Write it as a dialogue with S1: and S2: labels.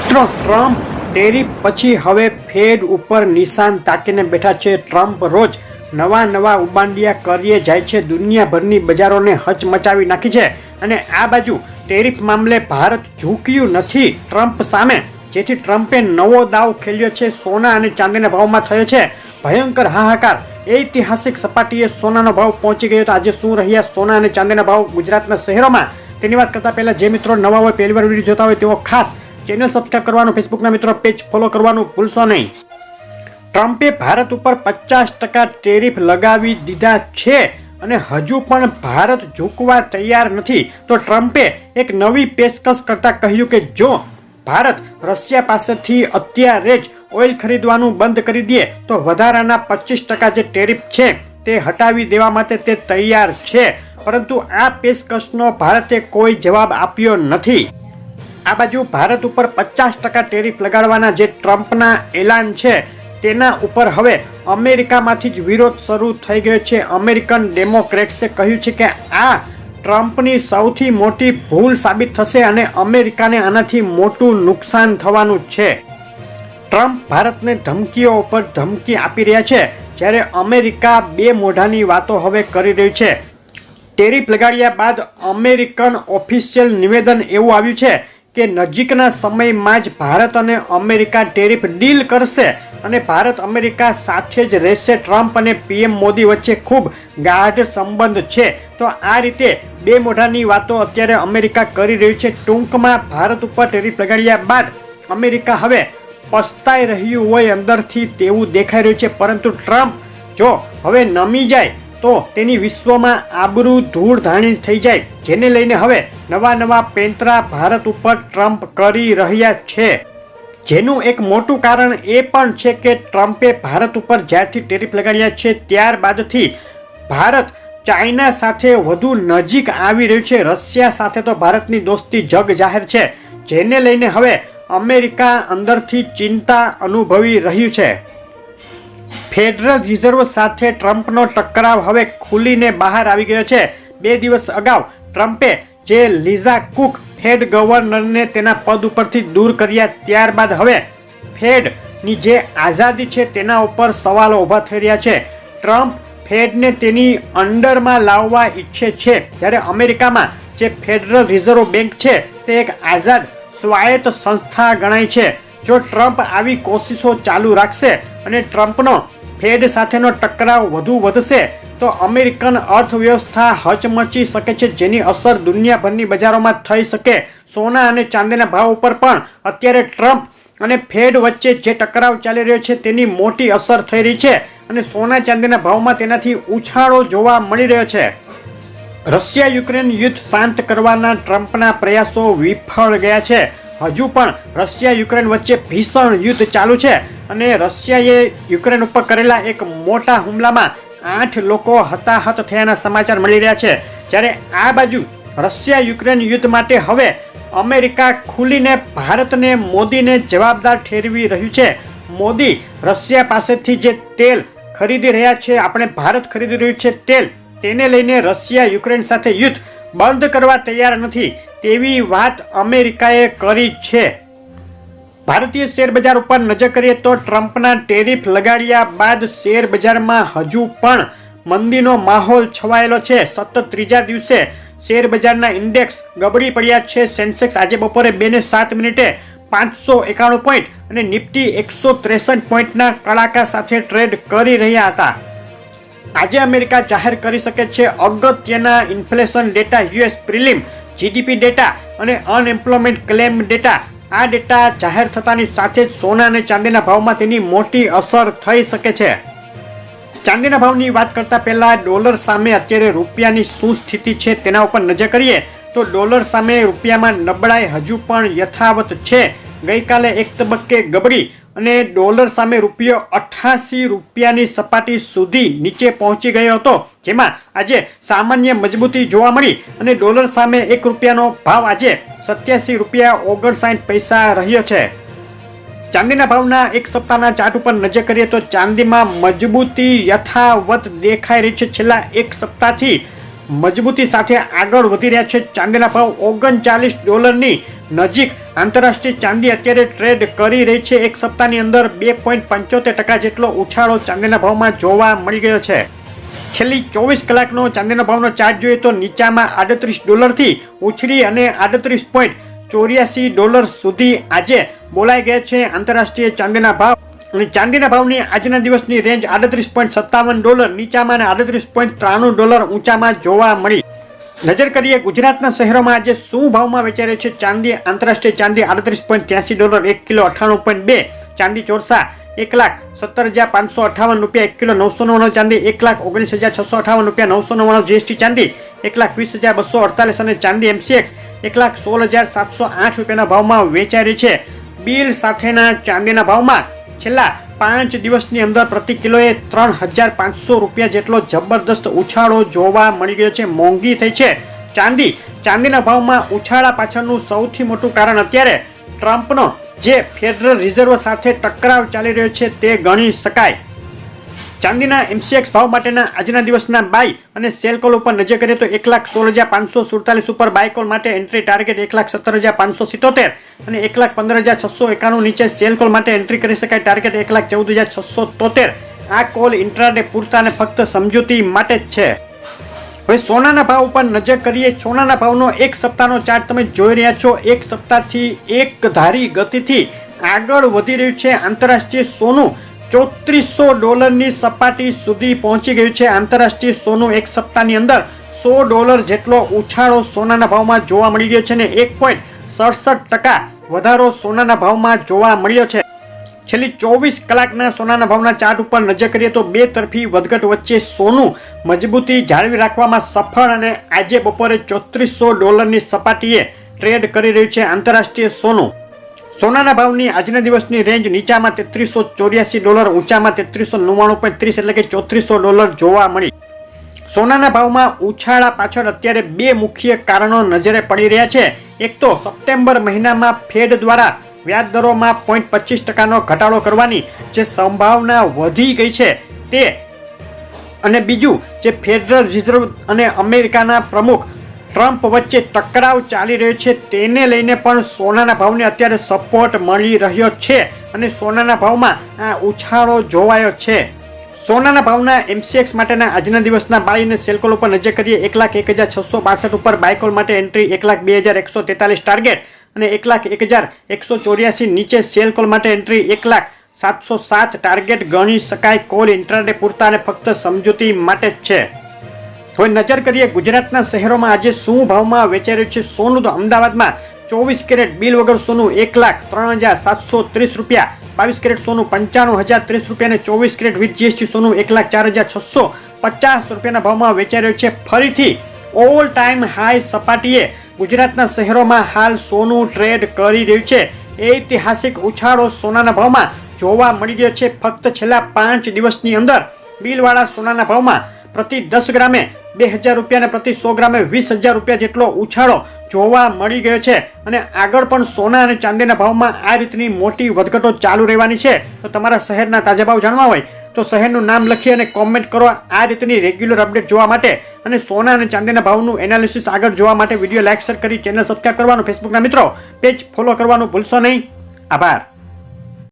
S1: મિત્રો Trump tariff પછી હવે ફેડ ઉપર નિશાન તાકીને બેઠા છે. ટ્રમ્પ રોજ નવા ઉબાંડિયા કરીએ જાય છે. દુનિયાભરની બજારોને હચમચાવી નાખી છે. અને આ બાજુ ટેરિફ મામલે ભારત ઝૂક્યું નથી ટ્રમ્પ સામે, જેથી ટ્રમ્પે નવો દાવ ખેલ્યો છે. સોના અને ચાંદીના ભાવમાં થયો છે ભયંકર હાહાકાર. ઐતિહાસિક સપાટીએ સોનાનો ભાવ પહોંચી ગયો. તો આજે શું રહ્યા સોના અને ચાંદીના ભાવ ગુજરાતના શહેરોમાં, તેની વાત કરતા પહેલા જે મિત્રો નવા હોય, પહેલી વાર વિડીયો જોતા હોય તેઓ ખાસ ચેનલ સબસ્ક્રાઇબ કરવાનું, ફેસબુકના મિત્રો પેજ ફોલો કરવાનું ભૂલશો નહીં. ટ્રમ્પે ભારત ઉપર 50% ટેરિફ લગાવી દીધા છે અને હજુ પણ ભારત ઝૂકવા તૈયાર નથી. તો ટ્રમ્પે એક નવી પેશકશ કરતા કહ્યું કે જો ભારત રશિયા પાસેથી અત્યારે જ ઓઇલ ખરીદવાનું બંધ કરી દે તો વધારાના 25% જે ટેરિફ છે તે હટાવી દેવા માટે તે તૈયાર છે. પરંતુ આ પેશકશનો ભારતે કોઈ જવાબ આપ્યો નથી. આ બાજુ ભારત ઉપર 50% ટેરિફ લગાડવાના જે ટ્રમ્પના એલાન છે તેના ઉપર હવે અમેરિકામાંથી જ વિરોધ શરૂ થઈ ગયો છે. અમેરિકન ડેમોક્રેટ્સે કહ્યું છે કે આ ટ્રમ્પની સૌથી મોટી ભૂલ સાબિત થશે અને અમેરિકાને આનાથી મોટું નુકસાન થવાનું છે. ટ્રમ્પ ભારતને ધમકીઓ ઉપર ધમકી આપી રહ્યા છે, જ્યારે અમેરિકા બે મોઢાની વાતો હવે કરી રહ્યું છે. ટેરિફ લગાડ્યા બાદ અમેરિકન ઓફિશિયલ નિવેદન એવું આવ્યું છે કે નજીકના સમયમાં જ ભારત અને અમેરિકા ટેરિફ ડીલ કરશે અને ભારત અમેરિકા સાથે જ રહેશે. ટ્રમ્પ અને પીએમ મોદી વચ્ચે ખૂબ ગાઢ સંબંધ છે. તો આ રીતે બે મોઢાની વાતો અત્યારે અમેરિકા કરી રહ્યું છે. ટૂંકમાં ભારત ઉપર ટેરિફ લગાડ્યા બાદ અમેરિકા હવે પસ્તાઈ રહ્યું હોય અંદરથી તેવું દેખાઈ રહ્યું છે. પરંતુ ટ્રમ્પ જો હવે નમી જાય તો તેની વિશ્વમાં આબરૂ ધૂળધાણી થઈ જાય, જેને લઈને હવે નવા પેંતરા ભારત ઉપર ટ્રમ્પ કરી રહ્યા છે. જેનું એક મોટું કારણ એ પણ છે કે ટ્રમ્પે ભારત ઉપર જ્યારથી ટેરિફ લગાડ્યા છે ત્યારબાદથી ભારત ચાઇના સાથે વધુ નજીક આવી રહ્યું છે. રશિયા સાથે તો ભારતની દોસ્તી જગ જાહેર છે, જેને લઈને હવે અમેરિકા અંદરથી ચિંતા અનુભવી રહ્યું છે. ફેડરલ રિઝર્વ સાથે ટ્રમ્પનો ટકરાવ હવે ખુલીને બહાર આવી ગયો છે. 2 દિવસ અગાઉ ટ્રમ્પે જે લીઝા કુક ફેડ ગવર્નરને તેના પદ ઉપરથી દૂર કર્યા, ત્યારબાદ હવે ફેડની જે આઝાદી છે તેના ઉપર સવાલો ઊભા થઈ રહ્યા છે. ટ્રમ્પ ફેડને તેની અંડરમાં લાવવા ઈચ્છે છે, જ્યારે અમેરિકામાં જે ફેડરલ રિઝર્વ બેંક છે તે એક આઝાદ સ્વાયત્ત સંસ્થા ગણાય છે. જો ટ્રમ્પ આવી કોશિશો ચાલુ રાખશે અને ટ્રમ્પનો ફેડ સાથેનો ટકરાવ વધુ વધશે તો અમેરિકન અર્થવ્યવસ્થા હચમચી શકે છે, જેની અસર દુનિયાભરની બજારોમાં થઈ શકે. સોના અને ચાંદીના ભાવ ઉપર પણ અત્યારે ટ્રમ્પ અને ફેડ વચ્ચે જે ટકરાવ ચાલી રહ્યો છે તેની મોટી અસર થઈ રહી છે અને સોના ચાંદીના ભાવમાં તેનાથી ઉછાળો જોવા મળી રહ્યો છે. રશિયા યુક્રેન યુદ્ધ શાંત કરવાના ટ્રમ્પના પ્રયાસો વિફળ ગયા છે. હજુ પણ રશિયા યુક્રેન વચ્ચે ભીષણ યુદ્ધ ચાલુ છે અને રશિયાએ યુક્રેન ઉપર કરેલા એક મોટા હુમલામાં 8 લોકો હતાહત થયાના સમાચાર મળી રહ્યા છે. જ્યારે આ બાજુ રશિયા યુક્રેન યુદ્ધ માટે હવે અમેરિકા ખુલીને ભારતને, મોદીને જવાબદાર ઠેરવી રહ્યું છે. મોદી રશિયા પાસેથી જે તેલ ખરીદી રહ્યા છે, આપણે ભારત ખરીદી રહ્યું છે તેલ, તેને લઈને રશિયા યુક્રેન સાથે યુદ્ધ બંધ કરવા તૈયાર નથી તેવી વાત અમેરિકાએ કરી છે. ભારતીય શેર બજાર ઉપર નજર કરીએ તો ટ્રમ્પના ટેરિફ લગાડ્યા બાદ શેર બજારમાં હજુ પણ મંદીનો માહોલ છવાયેલો છે. સતત ત્રીજા દિવસે શેર બજારના ઇન્ડેક્સ ગબડી પડ્યા છે. સેન્સેક્સ આજે બપોરે 2:07 591 પોઈન્ટ અને નિફ્ટી 163 પોઈન્ટના કડાકા સાથે ટ્રેડ કરી રહ્યા હતા. આજે અમેરિકા જાહેર કરી શકે છે અગત્યના inflation data, US prelim GDP data અને અનએમ્પ્લોયમેન્ટ ક્લેમ ડેટા. આ ડેટા જાહેર થતાની સાથે જ સોના અને ચાંદીના ભાવમાં તેની મોટી અસર થઈ શકે છે. ચાંદીના ભાવની વાત કરતા પહેલા ડોલર સામે અત્યારે રૂપિયાની શું સ્થિતિ છે તેના ઉપર નજર કરીએ તો ડોલર સામે રૂપિયામાં નબળાઈ હજુ પણ યથાવત છે. ગઈકાલે એક તબક્કે ગબડી અને ડોલર સામે રૂપિયો 88 રૂપિયાની સપાટી સુધી નીચે પહોંચી ગયો હતો, જેમાં આજે સામાન્ય મજબૂતી જોવા મળી અને ડોલર સામે 1 રૂપિયાનો ભાવ આજે 87 રૂપિયા 59 પૈસા રહ્યો છે. ચાંદીના ભાવના એક સપ્તાહના ચાર્ટ ઉપર નજર કરીએ તો ચાંદીમાં મજબૂતી યથાવત દેખાઈ રહી છે. છેલ્લા એક સપ્તાહથી મજબૂતી સાથે આગળ વધી રહ્યા છે. ચાંદીના ભાવ $39 નજીક આંતરરાષ્ટ્રીય ચાંદી અત્યારે ટ્રેડ કરી રહી છે. એક સપ્તાહની અંદર 2.75% જેટલો ઉછાળો ચાંદીના ભાવમાં જોવા મળી ગયો છે. છેલ્લી 24 કલાકનો ચાંદીના ભાવનો ચાર્ટ જોઈએ તો નીચામાં $38 થી ઉછળી અને $38.84 સુધી આજે બોલાઈ ગયા છે આંતરરાષ્ટ્રીય ચાંદીના ભાવ. અને ચાંદીના ભાવની આજના દિવસની રેન્જ $38.57 નીચામાં અને $38.93 ઊંચામાં જોવા મળી. નજર કરીએ ગુજરાતના શહેરોમાં આજે શું ભાવમાં વેચાઈ રહી છે ચાંદી. આંતરરાષ્ટ્રીય ચાંદી $38.83 1 કિલો 98.2. ચાંદી ચોરસા $1,17,558 1 કિલો 999 ચાંદી $1,19,658 999 જીએસટી ચાંદી $1,20,248 અને ચાંદી MCX $1,16,708 ભાવમાં વેચાઈ રહી છે. બિલ સાથેના ચાંદીના ભાવમાં છેલ્લા 5 દિવસની અંદર પ્રતિ કિલોએ $3,500 જેટલો જબરદસ્ત ઉછાળો જોવા મળી ગયો છે. મોંઘી થઈ છે ચાંદીના ભાવમાં ઉછાળા પાછળનું સૌથી મોટું કારણ અત્યારે ટ્રમ્પનો જે ફેડરલ રિઝર્વ સાથે ટકરાવ ચાલી રહ્યો છે તે ગણી શકાય. ચાંદીના MCX ભાવ માટેના આજના દિવસના બાય અને સેલ કોલ ઉપર નજર કરીએ તો 1,16,547 ઉપર બાય કોલ માટે એન્ટ્રી ટાર્ગેટ 1,17,577 અને 1,15,691 નીચે સેલ કોલ માટે એન્ટ્રી કરી શકાય ટાર્ગેટ 1,14,673. આ કોલ ઇન્ટ્રાડે પૂરતા અને ફક્ત સમજૂતી માટે જ છે. હવે સોનાના ભાવ ઉપર નજર કરીએ. સોનાના ભાવનો એક સપ્તાહનો ચાર્ટ તમે જોઈ રહ્યા છો. એક સપ્તાહથી એક ધારી ગતિથી આગળ વધી રહ્યું છે આંતરરાષ્ટ્રીય સોનું. $3400 સપાટી સુધી પહોંચી ગયું છે આંતરરાષ્ટ્રીય સોનું. એક સપ્તાહની અંદર $100 જેટલો ઉછાળો સોનાના ભાવમાં જોવા મળી ગયો છે અને 1.67% વધારો સોનાના ભાવમાં જોવા મળ્યો છે. છેલ્લી 24 કલાકના સોનાના ભાવના ચાર્ટ ઉપર નજર કરીએ તો બે તરફી વધઘટ વચ્ચે સોનું મજબૂતી જાળવી રાખવામાં સફળ અને આજે બપોરે $3400 સપાટીએ ટ્રેડ કરી રહ્યું છે આંતરરાષ્ટ્રીય સોનું. સોનાના ભાવની આજના દિવસની રેન્જ નીચામાં $3384 ઊંચામાં $3399.30 એટલે કે $3400 જોવા મળી. સોનાના ભાવમાં ઉછાળા પાછળ અત્યારે બે મુખ્ય કારણો નજરે પડી રહ્યા છે. એક તો સપ્ટેમ્બર મહિનામાં ફેડ દ્વારા વ્યાજ દરોમાં 0.25% ઘટાડો કરવાની જે સંભાવના વધી ગઈ છે તે, અને બીજું જે ફેડરલ રિઝર્વ અને અમેરિકાના પ્રમુખ ટ્રમ્પ વચ્ચે ટકરાવ ચાલી રહ્યો છે તેને લઈને પણ સોનાના ભાવને અત્યારે સપોર્ટ મળી રહ્યો છે અને સોનાના ભાવમાં આ ઉછાળો જોવાયો છે. સોનાના ભાવના MCX માટેના આજના દિવસના બાય અને સેલ કોલ ઉપર નજર કરીએ. 1,01,662 ઉપર બાય કોલ માટે એન્ટ્રી 1,02,143 ટાર્ગેટ અને 1,01,184 નીચે સેલ કોલ માટે એન્ટ્રી 1,0707 ટાર્ગેટ ગણી શકાય. કોલ ઇન્ટ્રાડે પૂરતા અને ફક્ત સમજૂતી માટે જ છે. હવે નજર કરીએ ગુજરાતના શહેરોમાં આજે શું ભાવમાં વેચાઈ રહ્યું છે સોનું. તો અમદાવાદમાં 24 કેરેટ બિલ વગર સોનું $1,03,730, 22 કેરેટ સોનું $95,030 અને 24 કેરેટ વિથ જીએસટી સોનું $1,04,650 ભાવમાં વેચાઈ રહ્યું છે. ફરીથી ઓલ ટાઈમ હાઈ સપાટીએ ગુજરાતના શહેરોમાં હાલ સોનું ટ્રેડ કરી રહ્યું છે. ઐતિહાસિક ઉછાળો સોનાના ભાવમાં જોવા મળી ગયો છે. ફક્ત છેલ્લા 5 દિવસની અંદર બિલવાળા સોનાના ભાવમાં પ્રતિ 10 ગ્રામે $2,000 અને પ્રતિ 100 ગ્રામે $20,000 જેટલો ઉછાળો જોવા મળી ગયો છે. અને આગળ પણ સોના અને ચાંદીના ભાવમાં આ રીતની મોટી વધઘટો ચાલુ રહેવાની છે. તો તમારા શહેરના તાજા ભાવ જાણવા હોય તો શહેરનું નામ લખી અને કોમેન્ટ કરો. આ રીતની રેગ્યુલર અપડેટ જોવા માટે અને સોના અને ચાંદીના ભાવનું એનાલિસિસ આગળ જોવા માટે વિડીયો લાઈક શેર કરી ચેનલ સબસ્ક્રાઇબ કરવાનું, ફેસબુકના મિત્રો પેજ ફોલો કરવાનું ભૂલશો નહીં. આભાર.